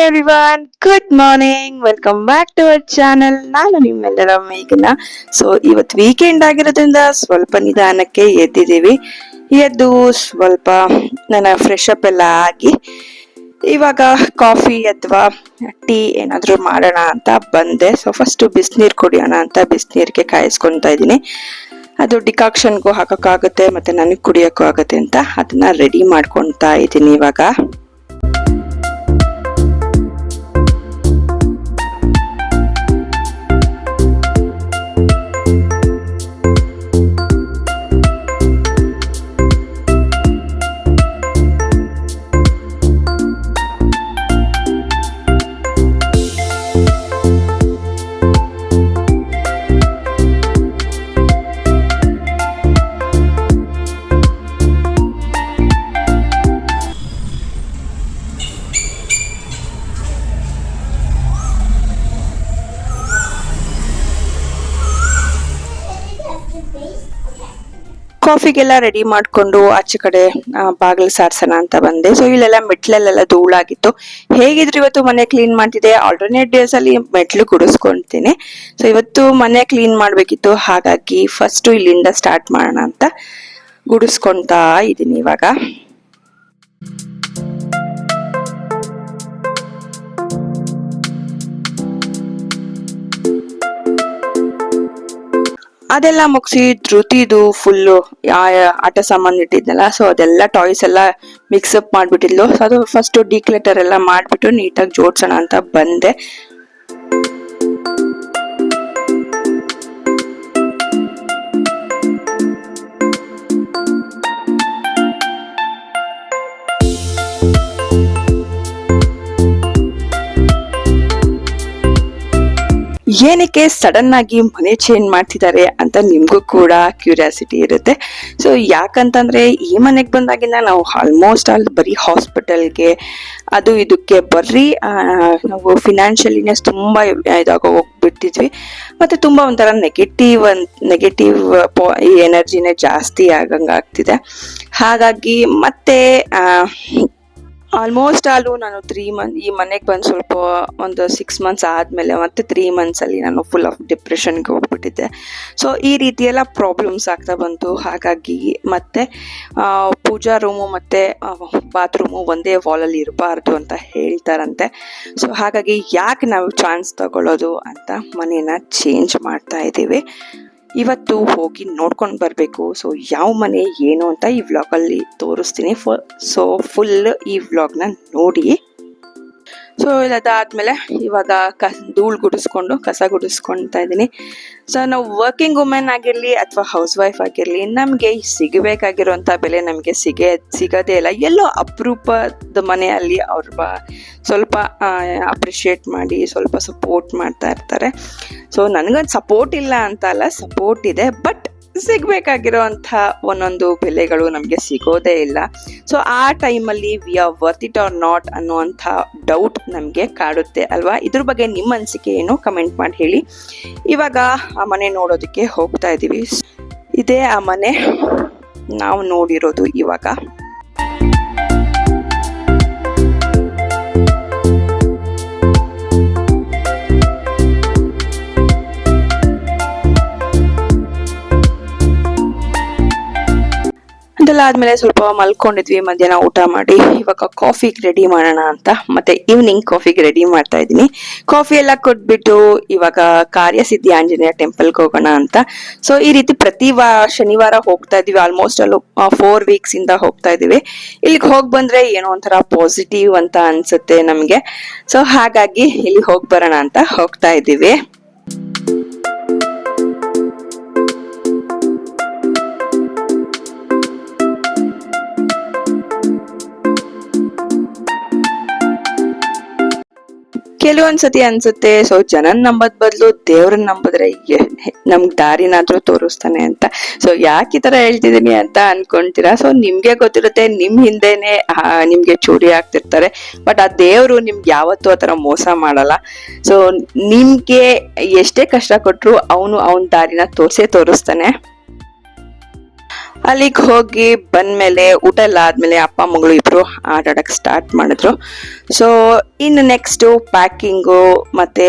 Everyone, good morning. Welcome back to our channel. ನಾನು ನಿಮ್ಮೆಲ್ಲರ ಮೇಘನ. So ಇವತ್ತು ವೀಕೆಂಡ್ ಆಗಿರೋದ್ರಿಂದ ಸ್ವಲ್ಪ ನಿಧಾನಕ್ಕೆ ಎದ್ದಿದ್ದೀವಿ. ಎದ್ದು ಸ್ವಲ್ಪ ನನ್ನ ಫ್ರೆಶ್ ಅಪ್ ಎಲ್ಲ ಆಗಿ ಇವಾಗ ಕಾಫಿ ಅಥವಾ ಟೀ ಏನಾದರೂ ಮಾಡೋಣ ಅಂತ ಬಂದೆ. ಸೊ ಫಸ್ಟ್ ಬಿಸಿನೀರು ಕುಡಿಯೋಣ ಅಂತ ಬಿಸಿನೀರಿಗೆ ಕಾಯಿಸ್ಕೊತಾ ಇದ್ದೀನಿ. ಅದು ಡಿಕಾಕ್ಷನ್ಗೂ ಹಾಕೋಕ್ಕಾಗುತ್ತೆ ಮತ್ತು ನನಗೆ ಕುಡಿಯೋಕ್ಕೂ ಆಗುತ್ತೆ ಅಂತ ಅದನ್ನ ರೆಡಿ ಮಾಡ್ಕೊತಾ ಇದ್ದೀನಿ ಇವಾಗ. ಕಾಫಿಗೆಲ್ಲ ರೆಡಿ ಮಾಡ್ಕೊಂಡು ಆಚೆ ಕಡೆ ಬಾಗಿಲು ಸಾರ್ಸೋಣ ಅಂತ ಬಂದೆ. ಸೊ ಇಲ್ಲೆಲ್ಲ ಮೆಟ್ಲಲ್ಲೆಲ್ಲ ಧೂಳಾಗಿತ್ತು. ಹೇಗಿದ್ರು ಇವತ್ತು ಮನೆ ಕ್ಲೀನ್ ಮಾಡ್ತಿದ್ದೆ. ಆಲ್ಟರ್ನೇಟ್ ಡೇಸ್ ಅಲ್ಲಿ ಮೆಟ್ಲು ಗುಡಿಸ್ಕೊಂತೀನಿ. ಸೊ ಇವತ್ತು ಮನೆ ಕ್ಲೀನ್ ಮಾಡ್ಬೇಕಿತ್ತು, ಹಾಗಾಗಿ ಫಸ್ಟ್ ಇಲ್ಲಿಂದ ಸ್ಟಾರ್ಟ್ ಮಾಡೋಣ ಅಂತ ಗುಡಿಸ್ಕೊಂತಾ ಇದ್ದೀನಿ ಇವಾಗ. ಅದೆಲ್ಲ ಮುಗಿಸಿ ಧೃತಿದು ಫುಲ್ಲು ಆಟ ಸಾಮಾನು ಇಟ್ಟಿದ್ನಲ್ಲ, ಸೊ ಅದೆಲ್ಲ ಟಾಯ್ಸ್ ಎಲ್ಲ ಮಿಕ್ಸಪ್ ಮಾಡ್ಬಿಟ್ಟಿದ್ಲು. ಸೊ ಅದು ಫಸ್ಟ್ ಡಿಕ್ಲೆಟರ್ ಎಲ್ಲ ಮಾಡ್ಬಿಟ್ಟು ನೀಟಾಗಿ ಜೋಡ್ಸೋಣ ಅಂತ ಬಂದೆ. ಏನಕ್ಕೆ ಸಡನ್ ಆಗಿ ಮನೆ ಚೇಂಜ್ ಮಾಡ್ತಿದ್ದಾರೆ ಅಂತ ನಿಮ್ಗೂ ಕೂಡ ಕ್ಯೂರಿಯಾಸಿಟಿ ಇರುತ್ತೆ. ಸೊ ಯಾಕಂತಂದ್ರೆ ಈ ಮನೆಗೆ ಬಂದಾಗಿಂದ ನಾವು ಆಲ್ಮೋಸ್ಟ್ ಆಲ್ ಬರೀ ಹಾಸ್ಪಿಟಲ್ಗೆ ಅದು ಇದಕ್ಕೆ ಬರ್ರಿ ನಾವು ಫಿನಾನ್ಷಿಯಲಿನೆಸ್ ತುಂಬಾ ಇದಾಗ ಹೋಗ್ಬಿಟ್ಟಿದ್ವಿ. ಮತ್ತೆ ತುಂಬಾ ಒಂಥರ ನೆಗೆಟಿವ್ ಈ ಎನರ್ಜಿನೇ ಜಾಸ್ತಿ ಆಗಂಗಾಗ್ತಿದೆ. ಹಾಗಾಗಿ ಮತ್ತೆ ಆಲ್ಮೋಸ್ಟ್ ಆಲು ನಾನು 3 ಮಂತ್ ಈ ಮನೆಗೆ ಬಂದು ಸ್ವಲ್ಪ ಒಂದು 6 ಮಂತ್ಸ್ ಆದಮೇಲೆ ಮತ್ತೆ 3 ಮಂತ್ಸ್ ಅಲ್ಲಿ ನಾನು ಫುಲ್ ಆಫ್ ಡಿಪ್ರೆಷನ್ಗೆ ಹೋಗ್ಬಿಟ್ಟಿದ್ದೆ. ಸೊ ಈ ರೀತಿ ಎಲ್ಲ ಪ್ರಾಬ್ಲಮ್ಸ್ ಆಗ್ತಾ ಬಂತು. ಹಾಗಾಗಿ ಮತ್ತೆ ಪೂಜಾ ರೂಮು ಮತ್ತೆ ಬಾತ್ರೂಮು ಒಂದೇ ವಾಲಲ್ಲಿ ಇರಬಾರ್ದು ಅಂತ ಹೇಳ್ತಾರಂತೆ. ಸೊ ಹಾಗಾಗಿ ಯಾಕೆ ನಾವು ಚಾನ್ಸ್ ತಗೊಳ್ಳೋದು ಅಂತ ಮನೇನ ಚೇಂಜ್ ಮಾಡ್ತಾ ಇದ್ದೀವಿ. ಇವತ್ತು ಹೋಗಿ ನೋಡ್ಕೊಂಡು ಬರಬೇಕು. ಸೊ ಯಾವ ಮನೆ ಏನು ಅಂತ ಈ ವ್ಲಾಗಲ್ಲಿ ತೋರಿಸ್ತೀನಿ. ಸೊ ಫುಲ್ ಈ ವ್ಲಾಗ್ನ ನೋಡಿ. ಸೊ ಇದಾದ್ಮೇಲೆ ಇವಾಗ ಧೂಳು ಗುಡಿಸ್ಕೊಂಡು ಕಸ ಗುಡಿಸ್ಕೊಳ್ತಾ ಇದ್ದೀನಿ. ಸೊ ನಾವು ವರ್ಕಿಂಗ್ ವುಮೆನ್ ಆಗಿರಲಿ ಅಥವಾ ಹೌಸ್ ವೈಫ್ ಆಗಿರಲಿ, ನಮಗೆ ಸಿಗಬೇಕಾಗಿರೋಂಥ ಬೆಲೆ ನಮಗೆ ಸಿಗೋದೇ ಇಲ್ಲ. ಎಲ್ಲೋ ಅಪರೂಪದ ಮನೆಯಲ್ಲಿ ಅವ್ರು ಸ್ವಲ್ಪ ಅಪ್ರಿಷಿಯೇಟ್ ಮಾಡಿ ಸ್ವಲ್ಪ ಸಪೋರ್ಟ್ ಮಾಡ್ತಾ ಇರ್ತಾರೆ. ಸೊ ನನಗೊಂದು ಸಪೋರ್ಟ್ ಇಲ್ಲ ಅಂತ ಅಲ್ಲ, ಸಪೋರ್ಟ್ ಇದೆ, ಬಟ್ ಸಿಗಬೇಕಾಗಿರೋ ಅಂಥ ಒಂದೊಂದು ಬೆಲೆಗಳು ನಮಗೆ ಸಿಗೋದೇ ಇಲ್ಲ. ಸೊ ಆ ಟೈಮಲ್ಲಿ we are worth it or not ಅನ್ನುವಂಥ ಡೌಟ್ ನಮಗೆ ಕಾಡುತ್ತೆ ಅಲ್ವಾ. ಇದ್ರ ಬಗ್ಗೆ ನಿಮ್ಮ ಅನಿಸಿಕೆ ಏನು ಕಮೆಂಟ್ ಮಾಡಿ ಹೇಳಿ. ಇವಾಗ ಆ ಮನೆ ನೋಡೋದಕ್ಕೆ ಹೋಗ್ತಾ ಇದ್ದೀವಿ. ಇದೇ ಆ ಮನೆ ನಾವು ನೋಡಿರೋದು ಇವಾಗ. ಆದ್ಮೇಲೆ ಸ್ವಲ್ಪ ಮಲ್ಕೊಂಡಿದ್ವಿ, ಮಧ್ಯಾಹ್ನ ಊಟ ಮಾಡಿ ಇವಾಗ ಕಾಫಿಗೆ ರೆಡಿ ಮಾಡೋಣ ಅಂತ ಮತ್ತೆ ಈವ್ನಿಂಗ್ ಕಾಫಿಗೆ ರೆಡಿ ಮಾಡ್ತಾ ಇದ್ದೀನಿ. ಕಾಫಿ ಎಲ್ಲ ಕೊಟ್ಬಿಟ್ಟು ಇವಾಗ ಕಾರ್ಯಸಿದ್ಧಿ ಆಂಜನೇಯ ಟೆಂಪಲ್ಗೆ ಹೋಗೋಣ ಅಂತ. ಸೊ ಈ ರೀತಿ ಪ್ರತಿ ಶನಿವಾರ ಹೋಗ್ತಾ ಇದೀವಿ. ಆಲ್ಮೋಸ್ಟ್ ಅಲ್ಲಿ 4 ವೀಕ್ಸ್ ಇಂದ ಹೋಗ್ತಾ ಇದೀವಿ. ಇಲ್ಲಿಗೆ ಹೋಗಿ ಬಂದ್ರೆ ಏನೋ ಒಂಥರ ಪಾಸಿಟಿವ್ ಅಂತ ಅನ್ಸುತ್ತೆ ನಮ್ಗೆ. ಸೊ ಹಾಗಾಗಿ ಇಲ್ಲಿ ಹೋಗಿ ಬರೋಣ ಅಂತ ಹೋಗ್ತಾ ಇದೀವಿ. ಕೆಲವೊಂದ್ಸತಿ ಅನ್ಸುತ್ತೆ, ಸೊ ಜನನ್ ನಂಬದ್ ಬದಲು ದೇವ್ರನ್ನ ನಂಬಿದ್ರೆ ನಮ್ಗ್ ದಾರಿನಾದ್ರೂ ತೋರಿಸ್ತಾನೆ ಅಂತ. ಸೊ ಯಾಕೆ ಈ ತರ ಹೇಳ್ತಿದೀನಿ ಅಂತ ಅನ್ಕೊಂತೀರಾ. ಸೊ ನಿಮ್ಗೆ ಗೊತ್ತಿರುತ್ತೆ, ನಿಮ್ ಹಿಂದೆನೆ ನಿಮ್ಗೆ ಚೂರಿ ಆಗ್ತಿರ್ತಾರೆ, ಬಟ್ ಆ ದೇವ್ರು ನಿಮ್ಗೆ ಯಾವತ್ತೂ ಆತರ ಮೋಸ ಮಾಡಲ್ಲ. ಸೊ ನಿಮ್ಗೆ ಎಷ್ಟೇ ಕಷ್ಟ ಕೊಟ್ರು ಅವನು ಅವನ್ ದಾರಿನ ತೋರಿಸ್ತಾನೆ. ಅಲ್ಲಿಗೆ ಹೋಗಿ ಬಂದ್ಮೇಲೆ ಊಟ ಎಲ್ಲ ಆದ್ಮೇಲೆ ಅಪ್ಪ ಮಗಳು ಇಬ್ರು ಆಟ ಆಡಕ್ ಸ್ಟಾರ್ಟ್ ಮಾಡಿದ್ರು. ಸೊ ಇನ್ನು ನೆಕ್ಸ್ಟ್ ಪ್ಯಾಕಿಂಗು ಮತ್ತೆ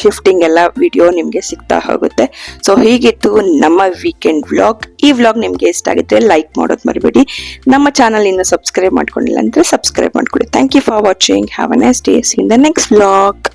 ಶಿಫ್ಟಿಂಗ್ ಎಲ್ಲ ವಿಡಿಯೋ ನಿಮ್ಗೆ ಸಿಗ್ತಾ ಹೋಗುತ್ತೆ. ಸೊ ಹೀಗಿತ್ತು ನಮ್ಮ ವೀಕೆಂಡ್ ವ್ಲಾಗ್. ಈ ವ್ಲಾಗ್ ನಿಮ್ಗೆ ಇಷ್ಟ ಆಗಿದ್ರೆ ಲೈಕ್ ಮಾಡೋದು ಮರಿಬೇಡಿ. ನಮ್ಮ ಚಾನಲ್ ಇನ್ನು ಸಬ್ಸ್ಕ್ರೈಬ್ ಮಾಡ್ಕೊಂಡಿಲ್ಲ ಅಂದ್ರೆ ಸಬ್ಸ್ಕ್ರೈಬ್ ಮಾಡ್ಕೊಳ್ಳಿ. Thank you for watching. Have a nice day. See in the next vlog.